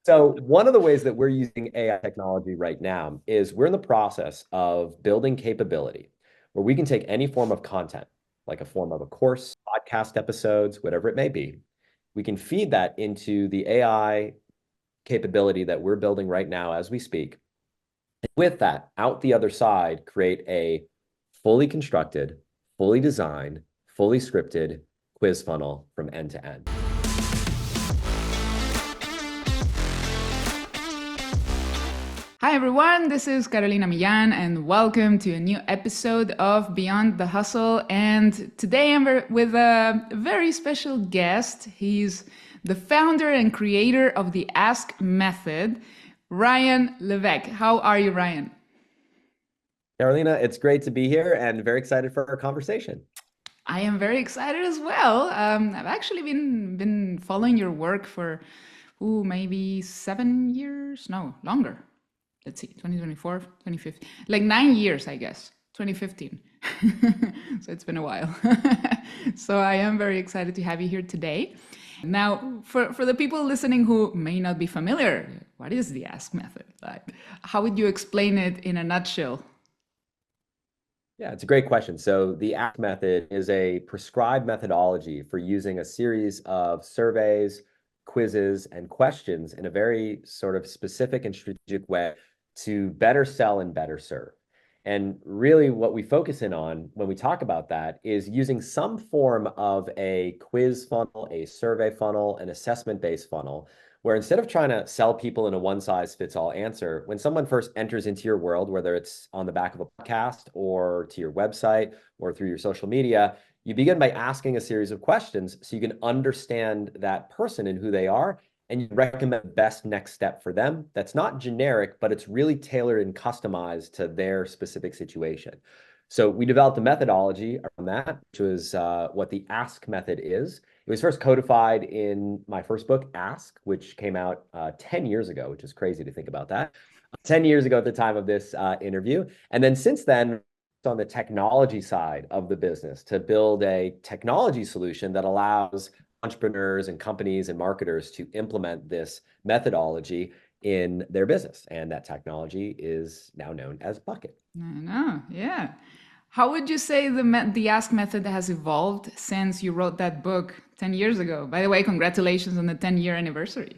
So one of the ways that we're using AI technology right now is we're in the process of building capability where we can take any form of content, like a form of a course, podcast episodes, whatever it may be. We can feed that into the AI capability that we're building right now as we speak. And with that, out the other side, create a fully constructed, fully designed, fully scripted quiz funnel from end to end. Hi everyone, this is Carolina Millan and welcome to a new episode of Beyond the Hustle. And today I'm with a very special guest. He's the founder and creator of the Ask Method, Ryan Levesque. How are you, Ryan? Carolina, it's great to be here and very excited for our conversation. I am very excited as well. I've actually been following your work for maybe 7 years, no, longer. Let's see, 2024, 2015, like 9 years, I guess, 2015. So it's been a while. So I am very excited to have you here today. Now, for the people listening who may not be familiar, what is the Ask Method? Like, how would you explain it in a nutshell? Yeah, it's a great question. So the ACT method is a prescribed methodology for using a series of surveys, quizzes, and questions in a very sort of specific and strategic way to better sell and better serve. And really what we focus in on when we talk about that is using some form of a quiz funnel, a survey funnel, an assessment-based funnel, where instead of trying to sell people in a one size fits all answer, when someone first enters into your world, whether it's on the back of a podcast or to your website or through your social media, you begin by asking a series of questions so you can understand that person and who they are, and you recommend the best next step for them. That's not generic, but it's really tailored and customized to their specific situation. So we developed a methodology around that, which was what the Ask method is. It was first codified in my first book, Ask, which came out 10 years ago, which is crazy to think about that. 10 years ago at the time of this interview. And then since then, on the technology side of the business to build a technology solution that allows entrepreneurs and companies and marketers to implement this methodology in their business. And that technology is now known as Bucket. I know, yeah. How would you say the Ask Method has evolved since you wrote that book 10 years ago? By the way, congratulations on the 10-year anniversary.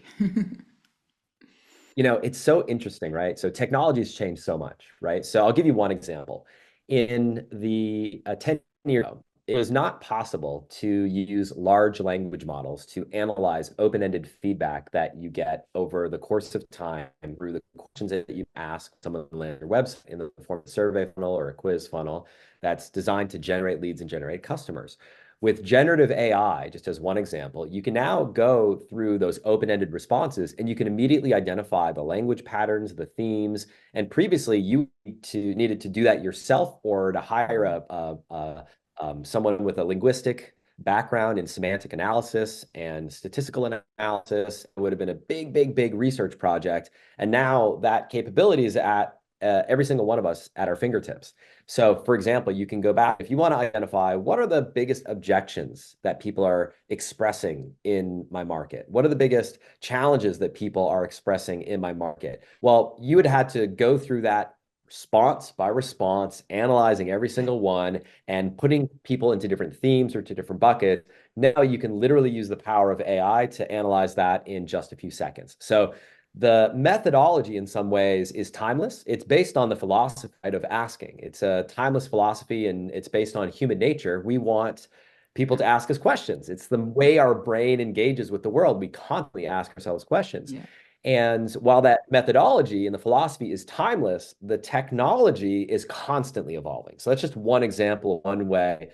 You know, it's so interesting, right? So technology has changed so much, right? So I'll give you one example. In the 10 years ago, it was not possible to use large language models to analyze open-ended feedback that you get over the course of time through the questions that you ask someone on your website in the form of a survey funnel or a quiz funnel that's designed to generate leads and generate customers. With generative AI, just as one example, you can now go through those open-ended responses and you can immediately identify the language patterns, the themes, and previously you needed to do that yourself or to hire someone with a linguistic background in semantic analysis and statistical analysis. It would have been a big, big, big research project. And now that capability is at every single one of us at our fingertips. So, for example, you can go back if you want to identify what are the biggest objections that people are expressing in my market? What are the biggest challenges that people are expressing in my market? Well, you would have to go through that response by response, analyzing every single one and putting people into different themes or to different buckets. Now you can literally use the power of AI to analyze that in just a few seconds. So the methodology in some ways is timeless. It's based on the philosophy of asking. It's a timeless philosophy and it's based on human nature. We want people to ask us questions. It's the way our brain engages with the world. We constantly ask ourselves questions. Yeah. And while that methodology and the philosophy is timeless, the technology is constantly evolving. So that's just one example of one way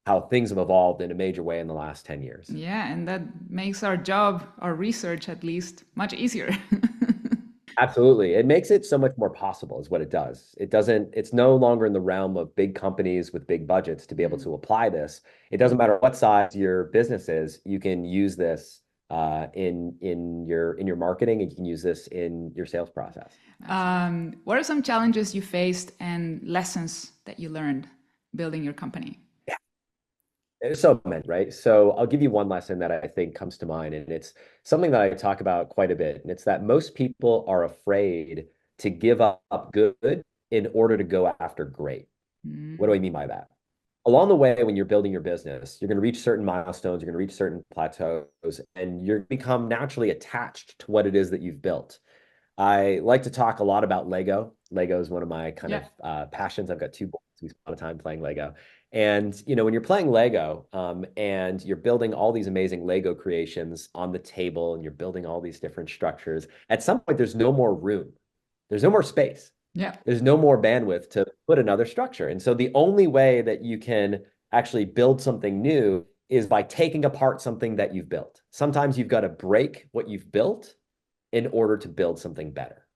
how things have evolved in a major way in the last 10 years. Yeah, and that makes our job, our research at least, much easier. Absolutely. It makes it so much more possible, is what it does. It's no longer in the realm of big companies with big budgets to be able to apply this. It doesn't matter what size your business is, you can use this in your marketing, and you can use this in your sales process. What are some challenges you faced and lessons that you learned building your company? So many, right? So I'll give you one lesson that I think comes to mind, and it's something that I talk about quite a bit. And it's that most people are afraid to give up good in order to go after great. What do I Mm, mean by that? Along the way, when you're building your business, you're going to reach certain milestones, you're going to reach certain plateaus, and you're become naturally attached to what it is that you've built. I like to talk a lot about Lego. Lego is one of my kind yeah. of passions. I've got two boys. We spend a lot of time playing Lego. And when you're playing Lego, and you're building all these amazing Lego creations on the table, and you're building all these different structures, at some point there's no more room. There's no more space. Yeah. There's no more bandwidth to put another structure. And so the only way that you can actually build something new is by taking apart something that you've built. Sometimes you've got to break what you've built in order to build something better.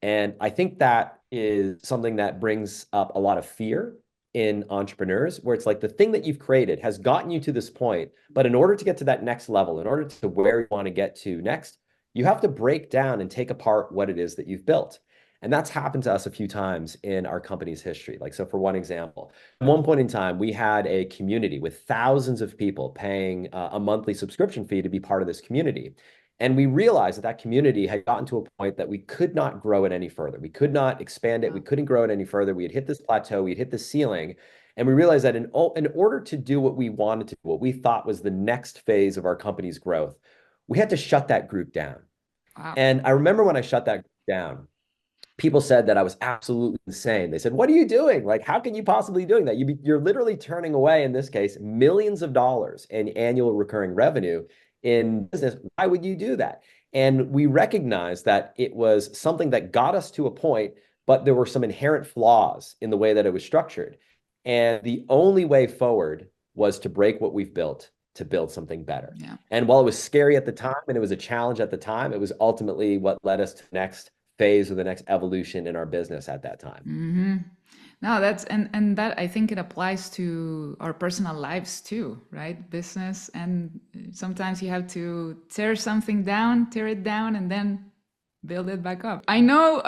And I think that is something that brings up a lot of fear in entrepreneurs, where it's like the thing that you've created has gotten you to this point, but in order to get to that next level, in order to where you want to get to next, you have to break down and take apart what it is that you've built. And that's happened to us a few times in our company's history. Like, so for one example, at one point in time, we had a community with thousands of people paying a monthly subscription fee to be part of this community. And we realized that that community had gotten to a point that we could not grow it any further. We could not expand it. We Wow. couldn't grow it any further. We had hit this plateau. We had hit the ceiling. And we realized that in order to do what we wanted to, what we thought was the next phase of our company's growth, we had to shut that group down. Wow. And I remember when I shut that group down, people said that I was absolutely insane. They said, "What are you doing? Like, how can you possibly be doing that? You're literally turning away, in this case, millions of dollars in annual recurring revenue in business. Why would you do that?" And we recognized that it was something that got us to a point, but there were some inherent flaws in the way that it was structured. And the only way forward was to break what we've built to build something better. Yeah. And while it was scary at the time and it was a challenge at the time, it was ultimately what led us to the next phase or the next evolution in our business at that time. Hmm. No, that's and that I think it applies to our personal lives too, right? Business, and sometimes you have to tear it down, and then build it back up. I know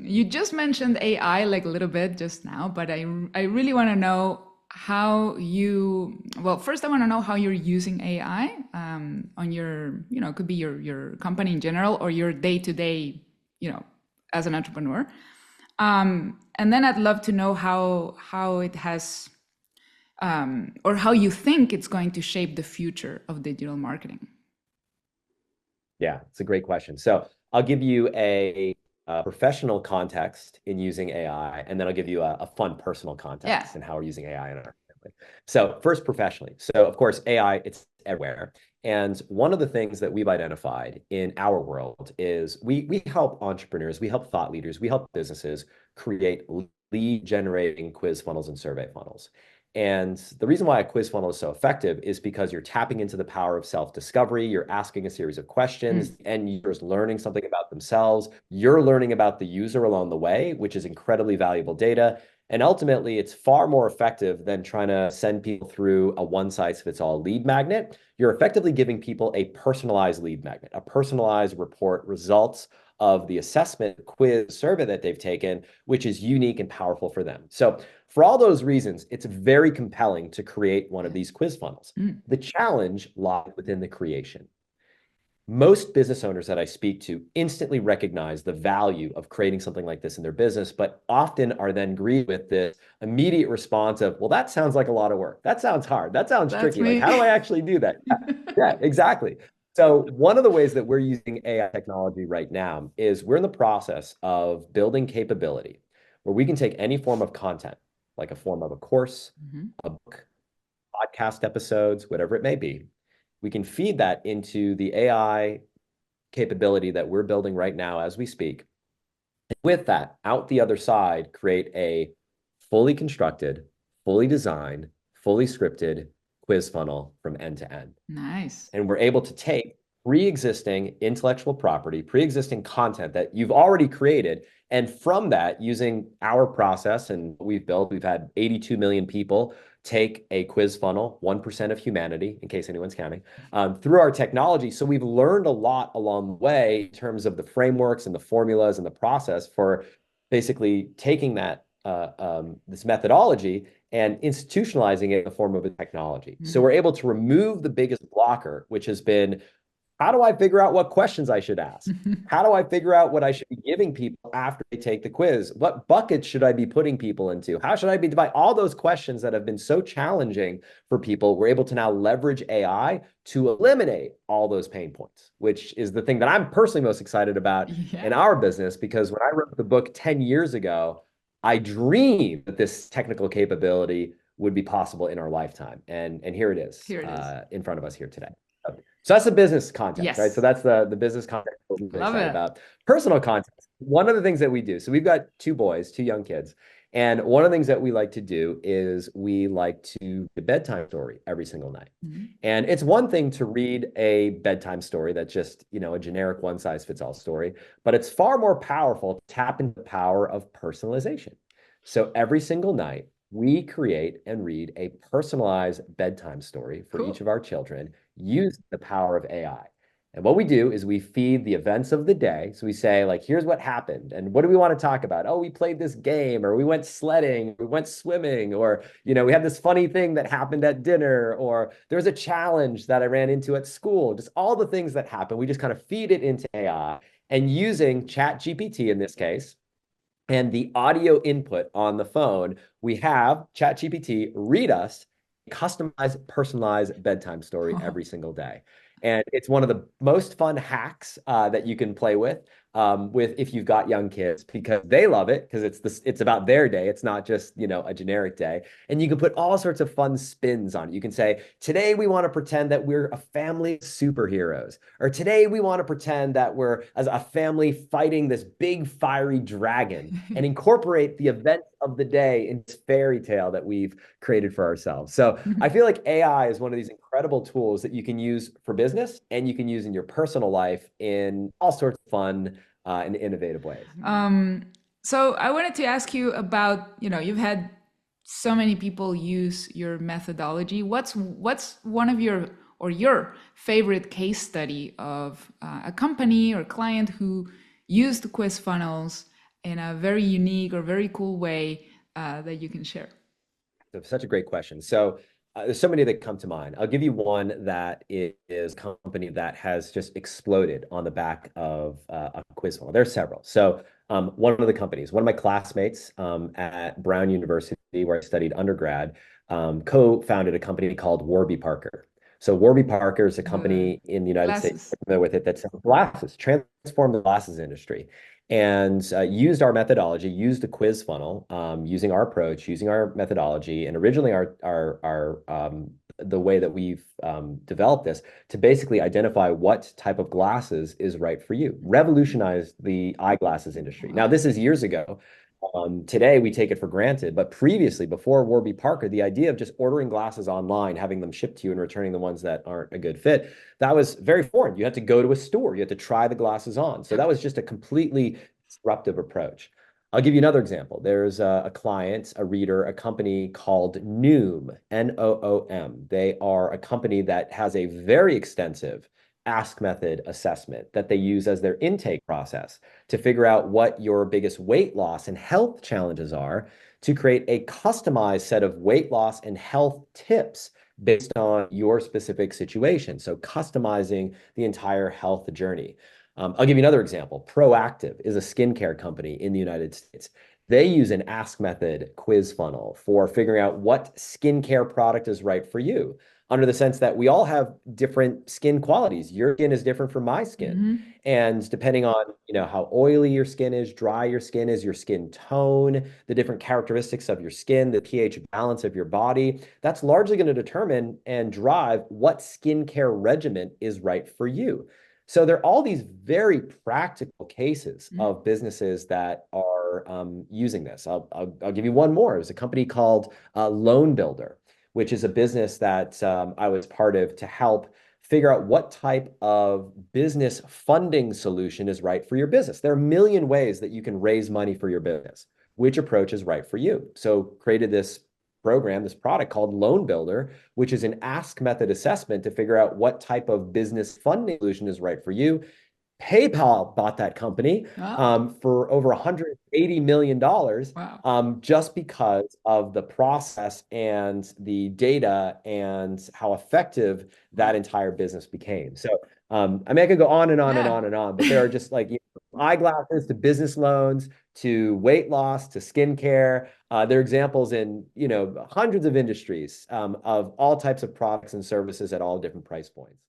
you just mentioned AI like a little bit just now, but I really want to know how you. Well, first I want to know how you're using AI on your, it could be your company in general or your day to day, as an entrepreneur. And then I'd love to know how it has, or how you think it's going to shape the future of digital marketing. Yeah, it's a great question. So I'll give you a professional context in using AI, and then I'll give you a fun personal Yeah. context in how we're using AI in our family. So first, professionally. So of course, AI, it's everywhere. And one of the things that we've identified in our world is we help entrepreneurs, we help thought leaders, we help businesses create lead generating quiz funnels and survey funnels. And the reason why a quiz funnel is so effective is because you're tapping into the power of self-discovery. You're asking a series of questions, Mm. and users learning something about themselves. You're learning about the user along the way, which is incredibly valuable data. And ultimately, it's far more effective than trying to send people through a one-size-fits-all lead magnet. You're effectively giving people a personalized lead magnet, a personalized report, results of the assessment, quiz, survey that they've taken, which is unique and powerful for them. So for all those reasons, it's very compelling to create one of these quiz funnels. Mm. The challenge lies within the creation. Most business owners that I speak to instantly recognize the value of creating something like this in their business, but often are then greeted with this immediate response of, "Well, that sounds like a lot of work. That sounds hard. That sounds That's tricky. Like, me. how do I actually do that?" Yeah, yeah, exactly. So one of the ways that we're using AI technology right now is we're in the process of building capability where we can take any form of content, like a form of a course, Mhm. a book, podcast episodes, whatever it may be. We can feed that into the AI capability that we're building right now as we speak. And with that, out the other side, create a fully constructed, fully designed, fully scripted quiz funnel from end to end. Nice. And we're able to take pre-existing intellectual property, pre-existing content that you've already created, and from that, using our process and what we've built, we've had 82 million people take a quiz funnel, 1% of humanity, in case anyone's counting, through our technology. So we've learned a lot along the way in terms of the frameworks and the formulas and the process for basically taking that this methodology and institutionalizing it in the form of a technology. So Mhm. we're able to remove the biggest blocker, which has been, how do I figure out what questions I should ask? How do I figure out what I should be giving people after they take the quiz? What buckets should I be putting people into? How should I be dividing all those questions that have been so challenging for people? We're able to now leverage AI to eliminate all those pain points, which is the thing that I'm personally most excited about in Yeah, our business, because when I wrote the book 10 years ago, I dreamed that this technical capability would be possible in our lifetime. And here it is here it is. in front of us here today. So that's the business context, right? So Yes, that's the business context that we're really love excited it. about. Personal context. One of the things that we do, so we've got two boys, two young kids, and one of the things that we like to do is we like to do a bedtime story every single night. Mhm. And it's one thing to read a bedtime story that's just, a generic one size fits all story, but it's far more powerful to tap into the power of personalization. So every single night, we create and read a personalized bedtime story for each Cool. of our children using the power of AI. And what we do is we feed the events of the day. So we say, like, here's what happened. And what do we want to talk about? Oh, we played this game, or we went sledding, we went swimming, or, we had this funny thing that happened at dinner, or there was a challenge that I ran into at school. Just all the things that happen. We just kind of feed it into AI. And using Chat GPT in this case, and the audio input on the phone, we have ChatGPT read us a customized, personalized bedtime story every single day. And it's one of the most fun hacks that you can play with if you've got young kids, because they love it, because it's about their day. It's not just a generic day, and you can put all sorts of fun spins on it. You can say, today we want to pretend that we're a family of superheroes, or today we want to pretend that we're as a family fighting this big fiery dragon, and incorporate the events of the day in this fairy tale that we've created for ourselves. So I feel like AI is one of these incredible tools that you can use for business and you can use in your personal life in all sorts of fun and innovative ways. Um, so I wanted to ask you about, you've had so many people use your methodology. What's one of your favorite case study of a company or client who used quiz funnels in a very unique or very cool way that you can share? So such a great question. So there's so many that come to mind. I'll give you one that is a company that has just exploded on the back of a quiz funnel. There's several. So one of the companies, one of my classmates at Brown University, where I studied undergrad, co-founded a company called Warby Parker. So Warby Parker is a The company in the United States, glasses. familiar with it, that sells glasses, transformed the glasses industry, and used our methodology, used the quiz funnel, using our approach, using our methodology, and originally our the way that we've developed this to basically identify what type of glasses is right for you, revolutionized the eyeglasses industry. Now, Wow. this is years ago. Today, we take it for granted, but previously, before Warby Parker, the idea of just ordering glasses online, having them shipped to you, and returning the ones that aren't a good fit, that was very foreign. You had to go to a store, you had to try the glasses on. So Yeah. that was just a completely disruptive approach. I'll give you another example. There's a client, a reader, a company called Noom, Noom. They are a company that has a very extensive ask method assessment that they use as their intake process to figure out what your biggest weight loss and health challenges are, to create a customized set of weight loss and health tips based on your specific situation. So customizing the entire health journey. I'll give you another example. Proactive is a skincare company in the United States. They use an ask method quiz funnel for figuring out what skincare product is right for you, under the sense that we all have different skin qualities. Your skin is different from my skin. Hmm. And depending on, how oily your skin is, dry your skin is, your skin tone, the different characteristics of your skin, the pH balance of your body, that's largely going to determine and drive what skincare regimen is right for you. So there are all these very practical cases of businesses that are using this. I'll give you one more. There's a company called Loan Builder, which is a business that I was part of to help figure out what type of business funding solution is right for your business. There are a million ways that you can raise money for your business. Which approach is right for you? So created this program, this product called Loan Builder, which is an ask method assessment to figure out what type of business funding solution is right for you. PayPal bought that company Oh, for over $180 million wow. just because of the process and the data and how effective Wow. that entire business became. So, I mean, I could go on and on and Yeah. on and on, but there are just like eyeglasses to business loans to weight loss to skincare. There are examples in hundreds of industries of all types of products and services at all different price points.